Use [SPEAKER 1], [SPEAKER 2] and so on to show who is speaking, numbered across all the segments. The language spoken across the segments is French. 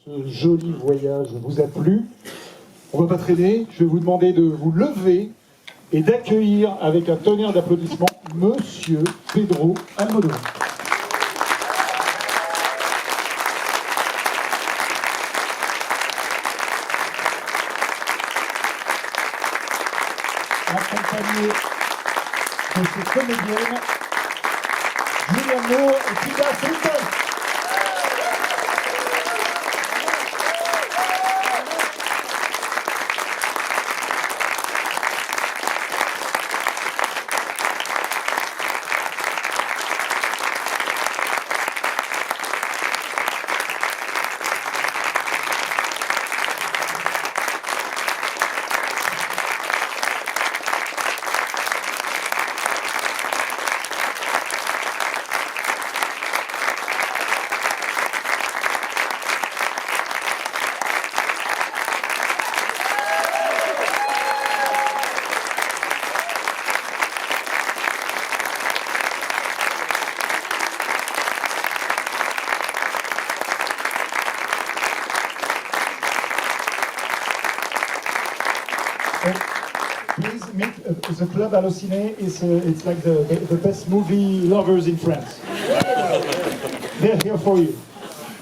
[SPEAKER 1] Ce joli voyage vous a plu. On ne va pas traîner, je vais vous demander de vous lever et d'accueillir avec un tonnerre d'applaudissements Monsieur Pedro Almodóvar. Accompagné de ses comédiennes, Julianne Moore et Tilda Swinton. Please meet the Club Allociné. It's like the best movie lovers in France. They're here for you.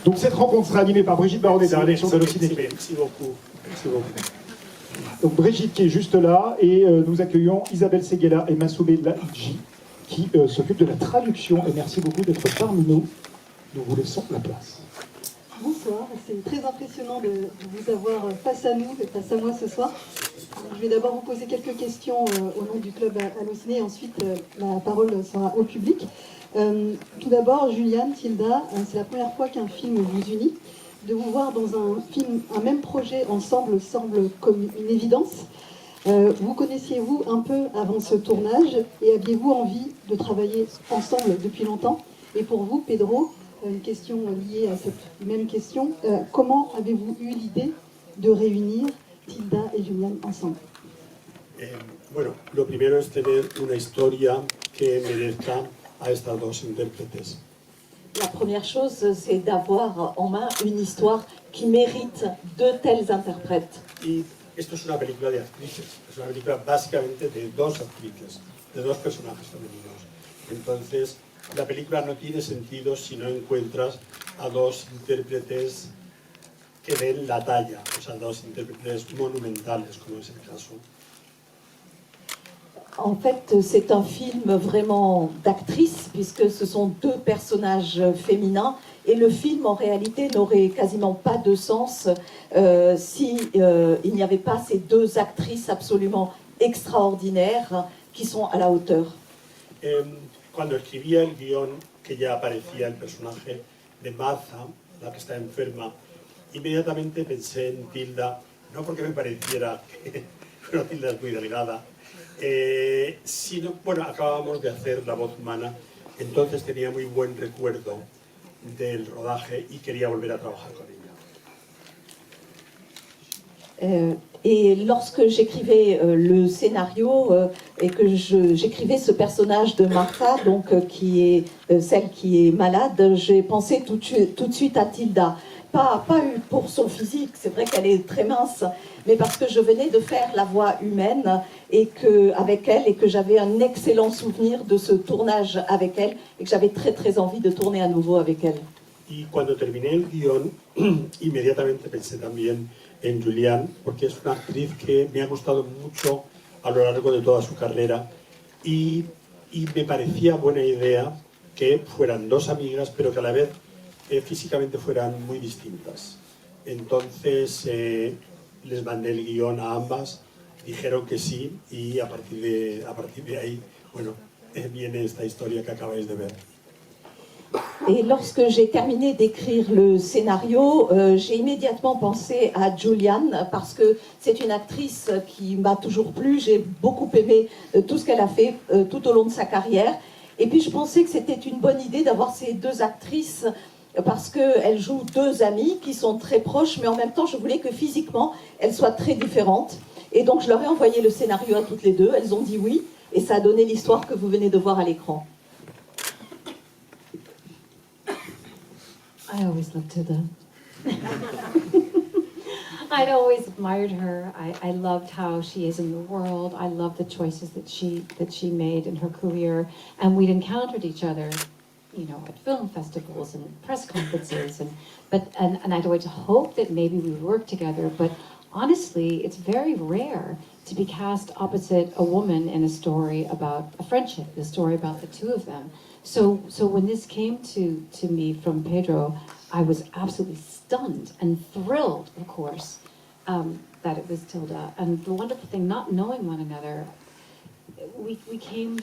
[SPEAKER 1] Donc cette rencontre sera animée par Brigitte Baronnet de la rédaction d'Allociné.
[SPEAKER 2] Merci beaucoup. Merci beaucoup.
[SPEAKER 1] Donc Brigitte qui est juste là et nous accueillons Isabelle Seguela et Massoubé Laïdji qui s'occupent de la traduction et merci beaucoup d'être parmi nous. Nous vous laissons la place.
[SPEAKER 3] Bonsoir, c'est très impressionnant de vous avoir face à nous et face à moi ce soir. Je vais d'abord vous poser quelques questions au nom du Club Allociné et ensuite la parole sera au public. Tout d'abord, Julianne, Tilda, c'est la première fois qu'un film vous unit. De vous voir dans un film, un même projet ensemble semble comme une évidence. Vous connaissiez-vous un peu avant ce tournage et aviez-vous envie de travailler ensemble depuis longtemps? Et pour vous, Pedro, une question liée à cette même question, comment avez-vous eu l'idée de réunir Tilda et Julianne ensemble?
[SPEAKER 2] Bueno, lo primero es tener una historia que merezca a estas dos intérpretes.
[SPEAKER 4] La première chose, c'est d'avoir en main une histoire qui mérite deux tels interprètes.
[SPEAKER 2] Y esto es una película de actrices, es una película básicamente de dos actrices, de dos personajes femeninos. Entonces, la película no tiene sentido si no encuentras a dos intérpretes que den la talla, o sea, dos intérpretes monumentales, como es el caso.
[SPEAKER 4] En fait, c'est un film vraiment d'actrices, puisque ce sont deux personnages féminins, et le film, en réalité, n'aurait quasiment pas de sens si il n'y avait pas ces deux actrices absolument extraordinaires qui sont à la hauteur.
[SPEAKER 2] Cuando escribía el guión, que ya aparecía el personaje de Martha, la que está enferma, inmediatamente pensé en Tilda, no porque me pareciera que bueno, Tilda es muy delgada, sino, bueno, acabábamos de hacer La voz humana, entonces tenía muy buen recuerdo del rodaje y quería volver a trabajar con ella.
[SPEAKER 4] Et lorsque j'écrivais le scénario et que j'écrivais ce personnage de Martha, donc qui est celle qui est malade, j'ai pensé tout de suite à Tilda. Pas pour son physique, c'est vrai qu'elle est très mince, mais parce que je venais de faire la voix humaine avec elle et que j'avais un excellent souvenir de ce tournage avec elle et que j'avais très envie de tourner à nouveau avec elle.
[SPEAKER 2] Y cuando terminé el guión, inmediatamente pensé también en Julianne, porque es una actriz que me ha gustado mucho a lo largo de toda su carrera y me parecía buena idea que fueran dos amigas, pero que a la vez físicamente fueran muy distintas. Entonces les mandé el guión a ambas, dijeron que sí y a partir de ahí, bueno, viene esta historia que acabáis de ver.
[SPEAKER 4] Et lorsque j'ai terminé d'écrire le scénario, j'ai immédiatement pensé à Julianne parce que c'est une actrice qui m'a toujours plu. J'ai beaucoup aimé tout ce qu'elle a fait tout au long de sa carrière. Et puis je pensais que c'était une bonne idée d'avoir ces deux actrices parce qu'elles jouent deux amies qui sont très proches, mais en même temps je voulais que physiquement elles soient très différentes. Et donc je leur ai envoyé le scénario à toutes les deux. Elles ont dit oui et ça a donné l'histoire que vous venez de voir à l'écran.
[SPEAKER 3] I always loved Tilda.
[SPEAKER 5] I'd always admired her. I loved how she is in the world. I loved the choices that she made in her career. And we'd encountered each other, you know, at film festivals and press conferences, and I'd always hoped that maybe we would work together. But honestly, it's very rare to be cast opposite a woman in a story about a friendship, a story about the two of them. So when this came to me from Pedro, I was absolutely stunned and thrilled, of course, that it was Tilda. And the wonderful thing, not knowing one another, we came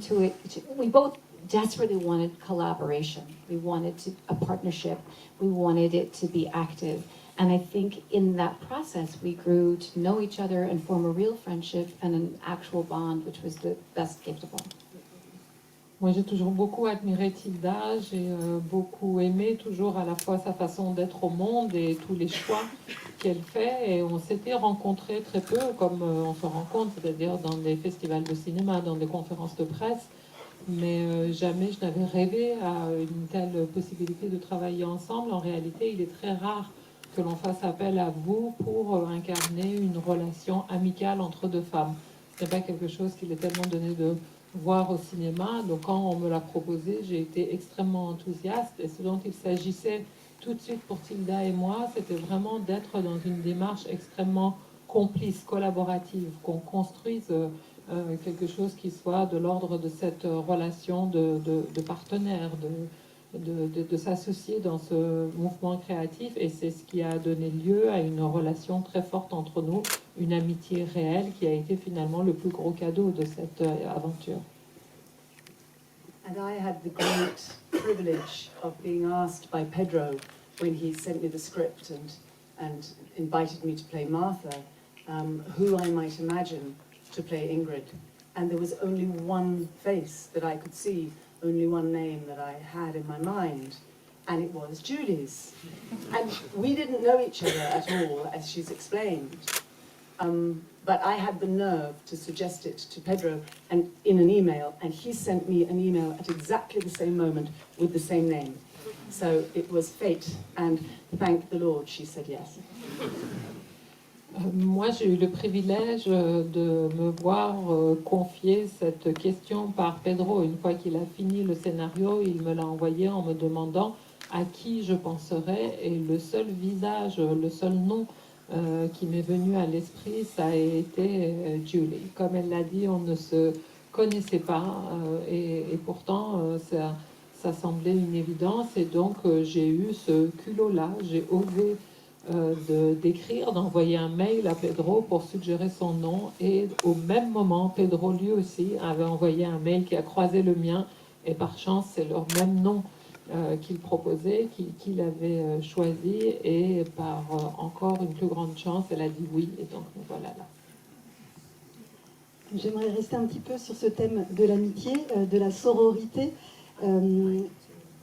[SPEAKER 5] to it. We both desperately wanted collaboration. We wanted a partnership. We wanted it to be active. And I think in that process, we grew to know each other and form a real friendship and an actual bond, which was the best gift of all.
[SPEAKER 6] Moi, j'ai toujours beaucoup admiré Tilda, j'ai beaucoup aimé toujours à la fois sa façon d'être au monde et tous les choix qu'elle fait. Et on s'était rencontrés très peu, comme on se rencontre, c'est-à-dire dans des festivals de cinéma, dans des conférences de presse. Mais jamais je n'avais rêvé à une telle possibilité de travailler ensemble. En réalité, il est très rare que l'on fasse appel à vous pour incarner une relation amicale entre deux femmes. Ce n'est pas quelque chose qu'il est tellement donné de voir au cinéma. Donc quand on me l'a proposé, j'ai été extrêmement enthousiaste. Et ce dont il s'agissait tout de suite pour Tilda et moi, c'était vraiment d'être dans une démarche extrêmement complice, collaborative, qu'on construise quelque chose qui soit de l'ordre de cette relation de partenaire, de s'associer dans ce mouvement créatif. Et c'est ce qui a donné lieu à une relation très forte entre nous, une amitié réelle qui a été finalement le plus gros cadeau de cette aventure.
[SPEAKER 7] And I had the great privilege of being asked by Pedro when he sent me the script and invited me to play Martha, who I might imagine to play Ingrid. And there was only one face that I could see, only one name that I had in my mind, and it was Julie's. And we didn't know each other at all, as she's explained. But I had the nerve to suggest it to Pedro and in an email, and he sent me an email at exactly the same moment with the same name. So it was fate, and thank the Lord she said yes.
[SPEAKER 6] Moi, j'ai eu le privilège de me voir confier cette question par Pedro. Une fois qu'il a fini le scénario, il me l'a envoyé en me demandant à qui je penserais. Et le seul visage, le seul nom qui m'est venu à l'esprit, ça a été Julie. Comme elle l'a dit, on ne se connaissait pas et pourtant ça semblait une évidence. Et donc j'ai eu ce culot-là, j'ai osé d'écrire, d'envoyer un mail à Pedro pour suggérer son nom. Et au même moment, Pedro lui aussi avait envoyé un mail qui a croisé le mien. Et par chance, c'est leur même nom qu'il proposait, qu'il avait choisi, et par encore une plus grande chance, elle a dit oui, et donc voilà là.
[SPEAKER 3] J'aimerais rester un petit peu sur ce thème de l'amitié, de la sororité.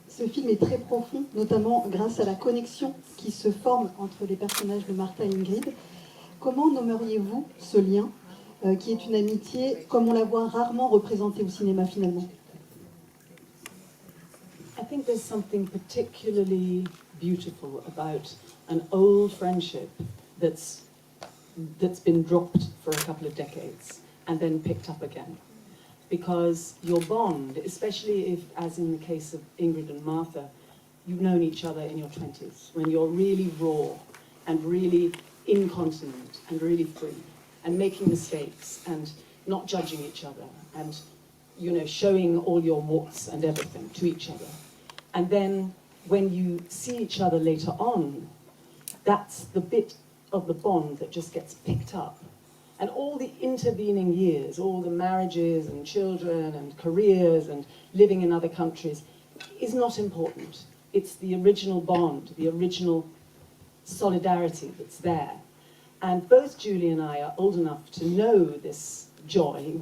[SPEAKER 3] Ce film est très profond, notamment grâce à la connexion qui se forme entre les personnages de Martha et Ingrid. Comment nommeriez-vous ce lien, qui est une amitié comme on la voit rarement représentée au cinéma finalement?
[SPEAKER 7] I think there's something particularly beautiful about an old friendship that's been dropped for a couple of decades and then picked up again. Because your bond, especially if, as in the case of Ingrid and Martha, you've known each other in your 20s, when you're really raw and really incontinent and really free and making mistakes and not judging each other and, you know, showing all your warts and everything to each other. And then when you see each other later on, that's the bit of the bond that just gets picked up. And all the intervening years, all the marriages and children and careers and living in other countries is not important. It's the original bond, the original solidarity that's there. And both Julie and I are old enough to know this joy.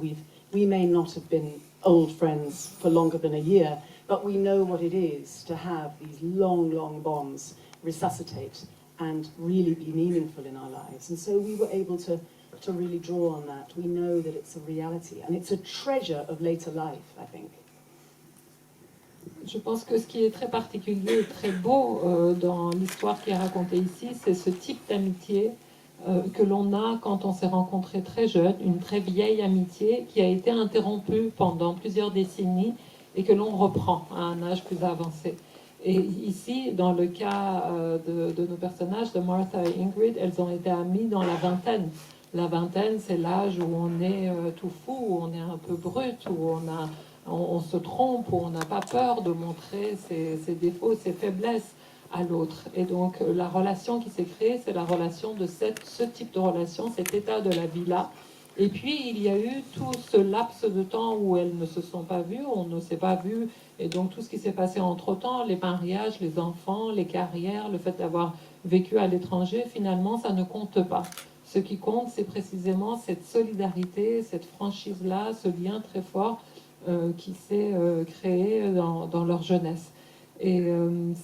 [SPEAKER 7] We may not have been old friends for longer than a year, but we know what it is to have these long, long bonds resuscitate and really be meaningful in our lives. And so we were able to really draw on that. We know that it's a reality, and it's a treasure of later life, I think.
[SPEAKER 6] Je pense que ce qui est très particulier et très beau dans l'histoire qui est racontée ici, c'est ce type d'amitié que l'on a quand on s'est rencontré très jeune, une très vieille amitié qui a été interrompue pendant plusieurs décennies et que l'on reprend à un âge plus avancé. Et ici, dans le cas de nos personnages, de Martha et Ingrid, elles ont été amies dans la vingtaine. La vingtaine, c'est l'âge où on est tout fou, où on est un peu brut, où on se trompe, où on n'a pas peur de montrer ses défauts, ses faiblesses à l'autre. Et donc, la relation qui s'est créée, c'est la relation de ce type de relation, cet état de la vie-là. Et puis, il y a eu tout ce laps de temps où elles ne se sont pas vues, on ne s'est pas vues, et donc tout ce qui s'est passé entre-temps, les mariages, les enfants, les carrières, le fait d'avoir vécu à l'étranger, finalement, ça ne compte pas. Ce qui compte, c'est précisément cette solidarité, cette franchise-là, ce lien très fort qui s'est créé dans leur jeunesse. Et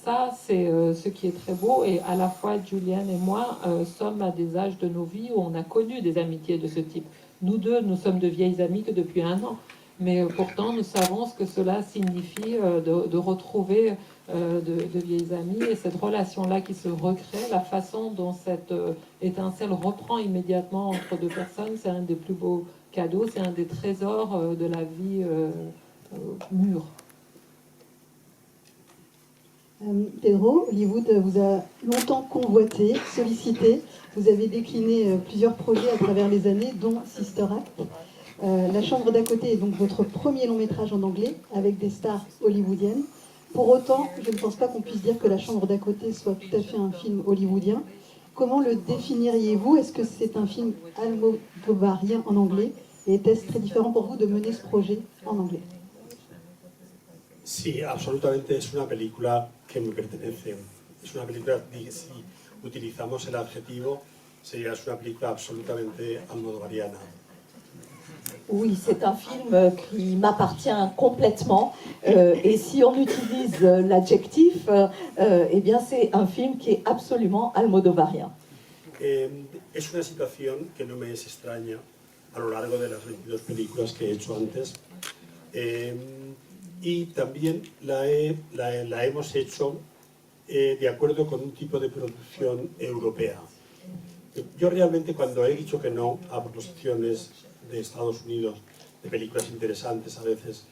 [SPEAKER 6] ça, c'est ce qui est très beau. Et à la fois, Julianne et moi sommes à des âges de nos vies où on a connu des amitiés de ce type. Nous deux, nous sommes de vieilles amies que depuis 1 an. Mais pourtant, nous savons ce que cela signifie de retrouver de vieilles amies. Et cette relation-là qui se recrée, la façon dont cette étincelle reprend immédiatement entre deux personnes, c'est un des plus beaux cadeaux, c'est un des trésors de la vie mûre.
[SPEAKER 3] Pedro, Hollywood vous a longtemps convoité, sollicité. Vous avez décliné plusieurs projets à travers les années, dont Sister Act. La chambre d'à côté est donc votre premier long métrage en anglais, avec des stars hollywoodiennes. Pour autant, je ne pense pas qu'on puisse dire que La chambre d'à côté soit tout à fait un film hollywoodien. Comment le définiriez-vous? Est-ce que c'est un film almodovarien en anglais? Et était-ce très différent pour vous de mener ce projet en anglais?
[SPEAKER 2] Sí, absolutamente es una película que me pertenece. Es una película, si utilizamos el adjetivo, sería una película absolutamente almodovariana.
[SPEAKER 4] Oui, c'est un film qui m'appartient complètement. Et si on utilise l'adjectif, eh bien c'est un film qui est absolument almodovarien.
[SPEAKER 2] Es una situación que no me es extraña a lo largo de las 22 películas que he hecho antes. Y también la hemos hecho de acuerdo con un tipo de producción europea. Yo realmente cuando he dicho que no a proposiciones de Estados Unidos, de películas interesantes a veces,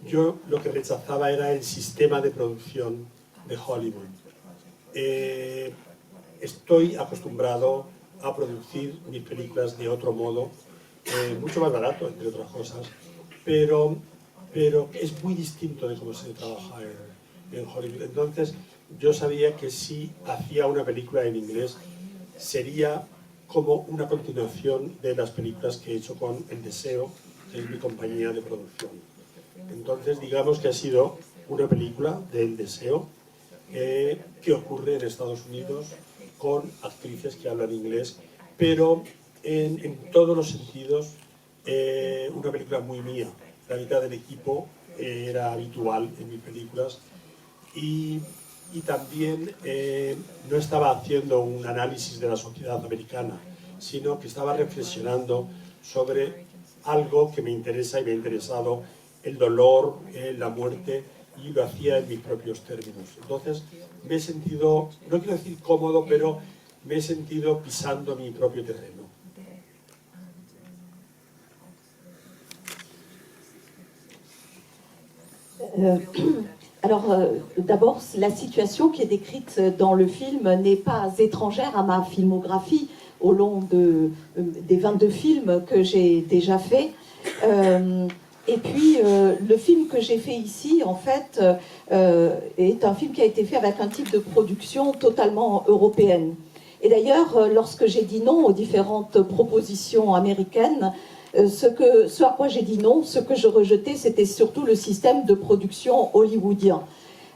[SPEAKER 2] yo lo que rechazaba era el sistema de producción de Hollywood. Estoy acostumbrado a producir mis películas de otro modo, mucho más barato, entre otras cosas, pero es muy distinto de cómo se trabaja en Hollywood. Entonces, yo sabía que si hacía una película en inglés, sería como una continuación de las películas que he hecho con El Deseo, que es mi compañía de producción. Entonces, digamos que ha sido una película de El Deseo que ocurre en Estados Unidos con actrices que hablan inglés, pero en todos los sentidos una película muy mía. La mitad del equipo era habitual en mis películas y también no estaba haciendo un análisis de la sociedad americana, sino que estaba reflexionando sobre algo que me interesa y me ha interesado, el dolor, la muerte, y lo hacía en mis propios términos. Entonces me he sentido, no quiero decir cómodo, pero me he sentido pisando mi propio terreno.
[SPEAKER 4] Alors, d'abord, la situation qui est décrite dans le film n'est pas étrangère à ma filmographie au long des 22 films que j'ai déjà faits. Et puis, le film que j'ai fait ici, en fait, est un film qui a été fait avec un type de production totalement européenne. Et d'ailleurs, lorsque j'ai dit non aux différentes propositions américaines, ce à quoi j'ai dit non, ce que je rejetais, c'était surtout le système de production hollywoodien.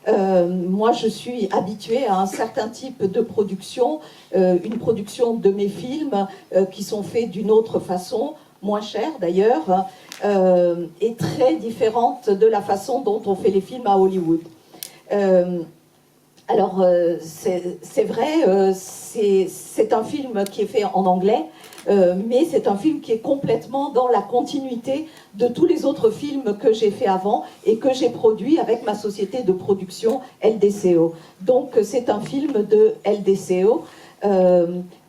[SPEAKER 4] Moi, je suis habituée à un certain type de production, une production de mes films qui sont faits d'une autre façon, moins chère d'ailleurs, et très différente de la façon dont on fait les films à Hollywood. Alors, c'est vrai, c'est un film qui est fait en anglais, mais c'est un film qui est complètement dans la continuité de tous les autres films que j'ai fait avant et que j'ai produit avec ma société de production LDCO. Donc, c'est un film de LDCO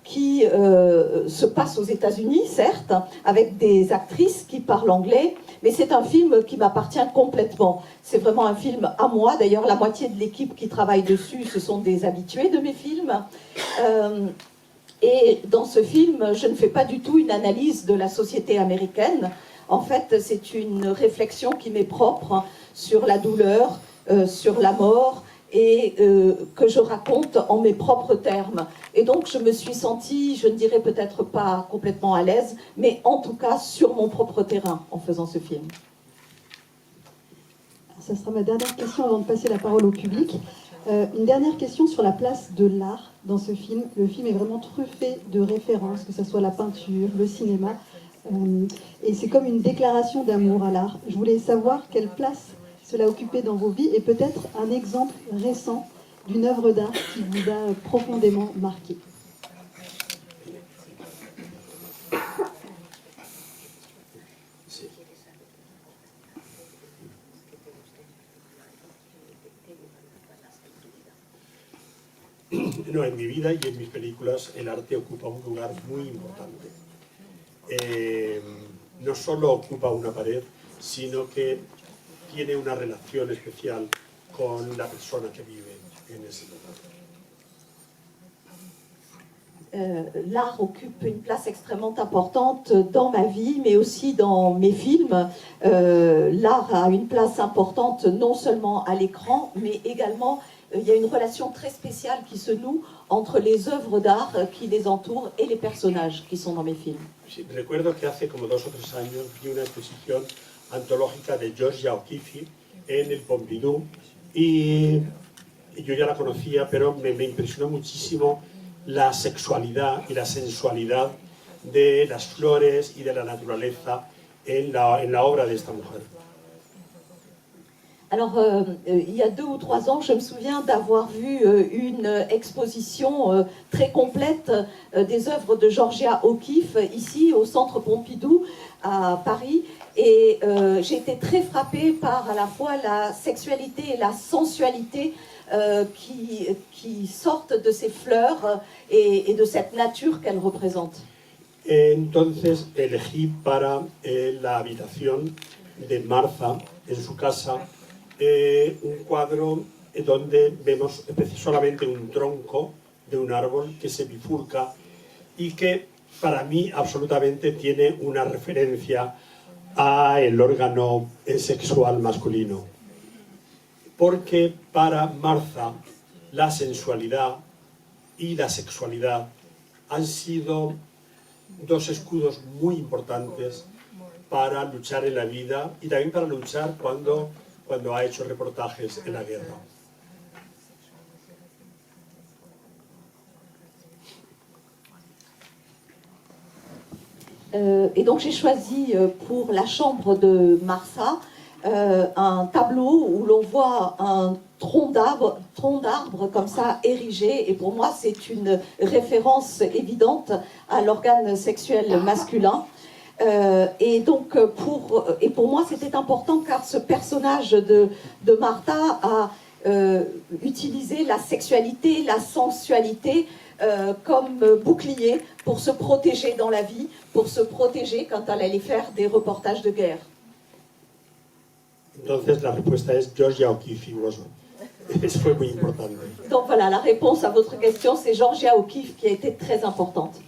[SPEAKER 4] qui se passe aux États-Unis, certes, avec des actrices qui parlent anglais, mais c'est un film qui m'appartient complètement. C'est vraiment un film à moi. D'ailleurs, la moitié de l'équipe qui travaille dessus, ce sont des habitués de mes films. Et dans ce film, je ne fais pas du tout une analyse de la société américaine. En fait, c'est une réflexion qui m'est propre sur la douleur, sur la mort, et que je raconte en mes propres termes. Et donc je me suis sentie, je ne dirais peut-être pas complètement à l'aise, mais en tout cas sur mon propre terrain en faisant ce film.
[SPEAKER 3] Ça sera ma dernière question avant de passer la parole au public. Une dernière question sur la place de l'art dans ce film. Le film est vraiment truffé de références, que ce soit la peinture, le cinéma. Et c'est comme une déclaration d'amour à l'art. Je voulais savoir quelle place cela a occupé dans vos vies et peut-être un exemple récent d'une œuvre d'art qui vous a profondément marqué.
[SPEAKER 2] No, en mi vida y en mis películas el arte ocupa un lugar muy importante. No solo ocupa una pared, sino que tiene una relación especial con la persona que vive en ese lugar.
[SPEAKER 4] L'art occupe une place extrêmement importante dans ma vie, mais aussi dans mes films. L'art a une place importante non seulement à l'écran, mais également il y a une relation très spéciale qui se noue entre les œuvres d'art qui les entourent et les personnages qui sont dans mes films.
[SPEAKER 2] Sí, recuerdo que hace como 2 o 3 años vi una exposición antológica de Georgia O'Keeffe en el Pompidou y yo ya la conocía, pero me impresionó muchísimo la sexualidad y la sensualidad de las flores y de la naturaleza en la obra de esta mujer.
[SPEAKER 4] Alors, il y a 2 ou 3 ans, je me souviens d'avoir vu une exposition très complète des œuvres de Georgia O'Keeffe, ici au Centre Pompidou, à Paris. Et j'ai été très frappée par à la fois la sexualité et la sensualité qui sortent de ces fleurs et de cette nature qu'elles représentent.
[SPEAKER 2] Entonces elegí para la habitación de Martha en su casa un cuadro donde vemos solamente un tronco de un árbol que se bifurca y que para mí absolutamente tiene una referencia al órgano sexual masculino. Porque para Martha la sensualidad y la sexualidad han sido 2 escudos muy importantes para luchar en la vida y también para luchar cuando ha hecho reportajes en la guerra.
[SPEAKER 4] Et donc j'ai choisi pour la chambre de Martha un tableau où l'on voit un tronc d'arbre comme ça érigé, et pour moi c'est une référence évidente à l'organe sexuel masculin. Et donc pour moi c'était important car ce personnage de Martha a utilisé la sexualité, la sensualité comme bouclier pour se protéger dans la vie, pour se protéger quand elle allait faire des reportages de guerre.
[SPEAKER 2] Entonces la respuesta es Georgia O'Keeffe. Eso fue muy importante.
[SPEAKER 4] Donc voilà, la réponse à votre question, c'est Georgia O'Keeffe qui a été très importante.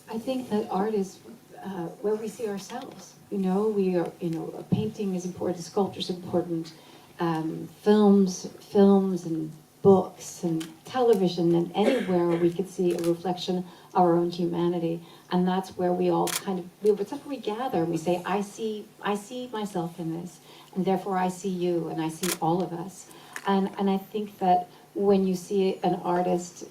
[SPEAKER 5] I think that art is where we see ourselves. You know, a painting is important, sculpture is important, films and books and television, and anywhere we could see a reflection of our own humanity. And that's where we all that's where we gather and we say, I see myself in this, and therefore I see you, and I see all of us. And I think that when you see an artist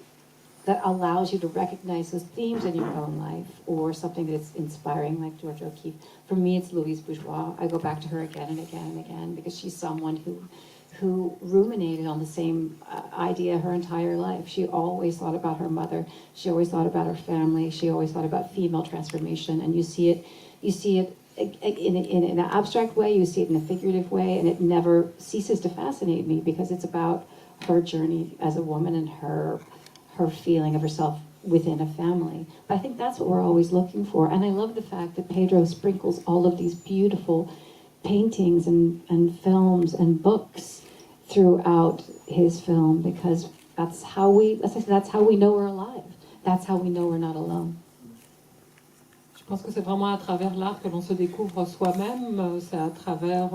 [SPEAKER 5] that allows you to recognize those themes in your own life, or something that's inspiring, like Georgia O'Keeffe. For me, it's Louise Bourgeois. I go back to her again and again and again, because she's someone who ruminated on the same idea her entire life. She always thought about her mother. She always thought about her family. She always thought about female transformation. And you see it in an abstract way, you see it in a figurative way, and it never ceases to fascinate me, because it's about her journey as a woman and her feeling of herself within a family. But I think that's what we're always looking for. And I love the fact that Pedro sprinkles all of these beautiful paintings and films and books throughout his film, because that's how we know we're alive. That's how we know we're not alone.
[SPEAKER 6] Je pense que c'est vraiment à travers l'art que l'on se découvre soi-même. C'est à travers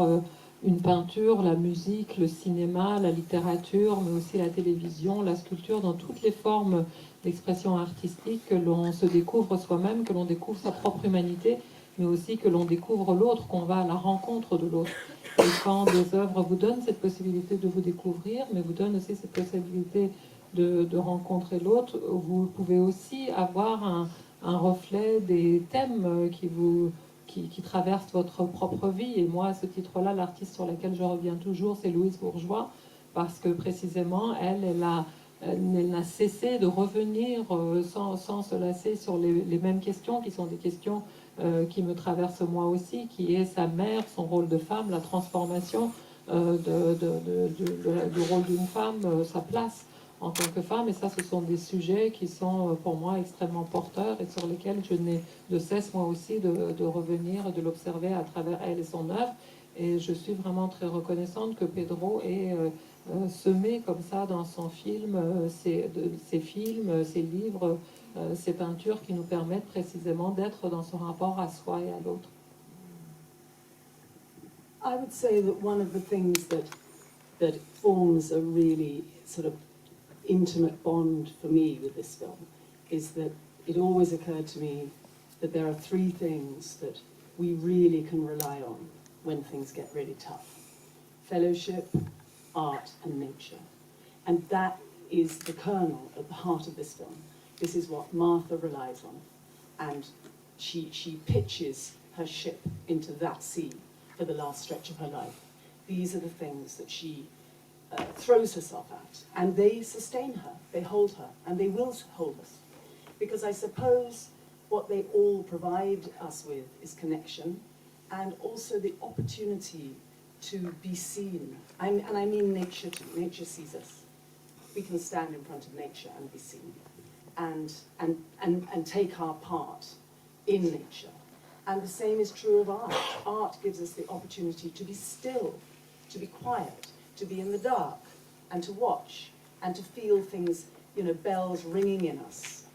[SPEAKER 6] une peinture, la musique, le cinéma, la littérature, mais aussi la télévision, la sculpture, dans toutes les formes d'expression artistique, que l'on se découvre soi-même, que l'on découvre sa propre humanité, mais aussi que l'on découvre l'autre, qu'on va à la rencontre de l'autre. Et quand des œuvres vous donnent cette possibilité de vous découvrir, mais vous donnent aussi cette possibilité de rencontrer l'autre, vous pouvez aussi avoir un reflet des thèmes qui traversent votre propre vie. Et moi, à ce titre-là, l'artiste sur laquelle je reviens toujours, c'est Louise Bourgeois, parce que précisément, elle n'a cessé de revenir sans se lasser sur les mêmes questions, qui sont des questions qui me traversent moi aussi, qui est sa mère, son rôle de femme, la transformation du rôle d'une femme, sa place en tant que femme. Et ça, ce sont des sujets qui sont pour moi extrêmement porteurs, et sur lesquels je n'ai de cesse moi aussi de revenir, de l'observer à travers elle et son œuvre. Et je suis vraiment très reconnaissante que Pedro ait semé comme ça dans son film, ses films, ses livres, ces peintures qui nous permettent précisément d'être dans ce rapport à soi et à l'autre.
[SPEAKER 7] I would say that one of the things that forms a really sort of intimate bond for me with this film is that it always occurred to me that there are three things that we really can rely on when things get really tough: fellowship, art, and nature. And that is the kernel at the heart of this film. This is what Martha relies on, and she pitches her ship into that sea for the last stretch of her life. These are the things that she throws herself at, and they sustain her, they hold her, and they will hold us. Because I suppose what they all provide us with is connection, and also the opportunity to be seen. And I mean nature too. Nature sees us. We can stand in front of nature and be seen, and take our part in nature. And the same is true of art. Art gives us the opportunity to be still, to be quiet, to be in the dark, and to watch, and to feel things, bells ringing in us.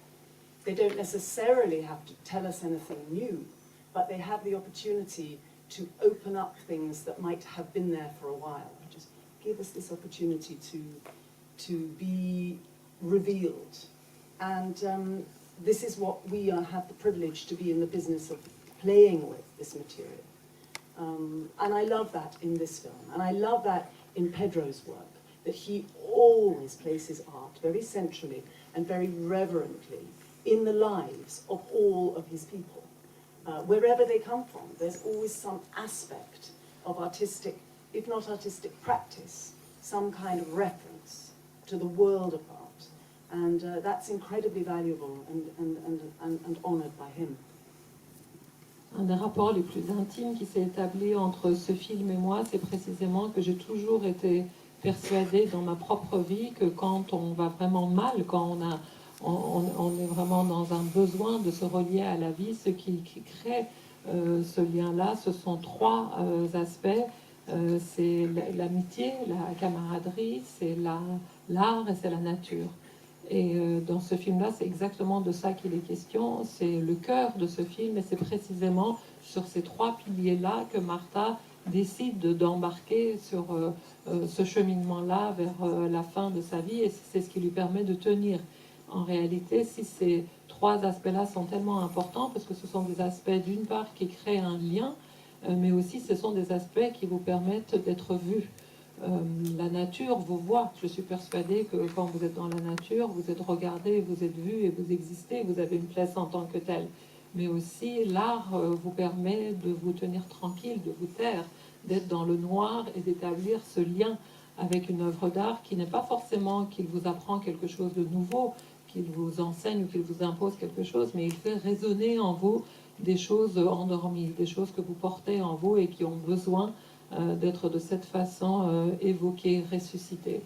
[SPEAKER 7] They don't necessarily have to tell us anything new, but they have the opportunity to open up things that might have been there for a while. Just give us this opportunity to be revealed. And this is what we have the privilege to be in the business of playing with, this material. And I love that in this film. And I love that in Pedro's work, that he always places art very centrally and very reverently in the lives of all of his people. Wherever they come from, there's always some aspect of artistic, if not artistic practice, some kind of reference to the world of art. And that's incredibly valuable and honored by him.
[SPEAKER 6] Un des rapports les plus intimes qui s'est établi entre ce film et moi, c'est précisément que j'ai toujours été persuadée dans ma propre vie que quand on va vraiment mal, quand on est vraiment dans un besoin de se relier à la vie, ce qui crée ce lien-là, ce sont trois aspects. C'est l'amitié, la camaraderie, c'est l'art et c'est la nature. Et dans ce film-là, c'est exactement de ça qu'il est question. C'est le cœur de ce film, et c'est précisément sur ces trois piliers-là que Martha décide d'embarquer sur ce cheminement-là vers la fin de sa vie, et c'est ce qui lui permet de tenir. En réalité, si ces trois aspects-là sont tellement importants, parce que ce sont des aspects d'une part qui créent un lien, mais aussi ce sont des aspects qui vous permettent d'être vus. la nature vous voit. Je suis persuadée que quand vous êtes dans la nature, vous êtes regardé, vous êtes vu et vous existez, vous avez une place en tant que telle. Mais aussi, l'art vous permet de vous tenir tranquille, de vous taire, d'être dans le noir et d'établir ce lien avec une œuvre d'art qui n'est pas forcément qu'il vous apprend quelque chose de nouveau, qu'il vous enseigne ou qu'il vous impose quelque chose, mais il fait résonner en vous des choses endormies, des choses que vous portez en vous et qui ont besoin d'être de cette façon évoquées, ressuscitées.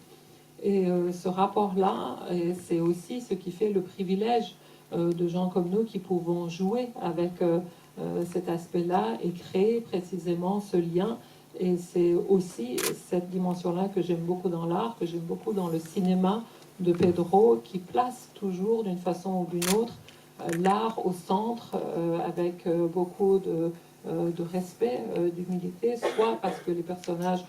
[SPEAKER 6] Et ce rapport-là, c'est aussi ce qui fait le privilège de gens comme nous qui pouvons jouer avec cet aspect-là et créer précisément ce lien. Et c'est aussi cette dimension-là que j'aime beaucoup dans l'art, que j'aime beaucoup dans le cinéma de Pedro, qui place toujours d'une façon ou d'une autre l'art au centre avec beaucoup de respect, d'humilité, soit parce que les personnages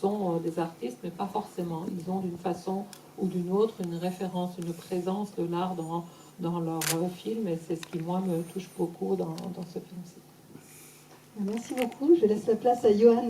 [SPEAKER 6] sont des artistes, mais pas forcément. Ils ont d'une façon ou d'une autre une référence, une présence de l'art dans leur film, et c'est ce qui, moi, me touche beaucoup dans ce film-ci.
[SPEAKER 3] Merci beaucoup. Je laisse la place à Johan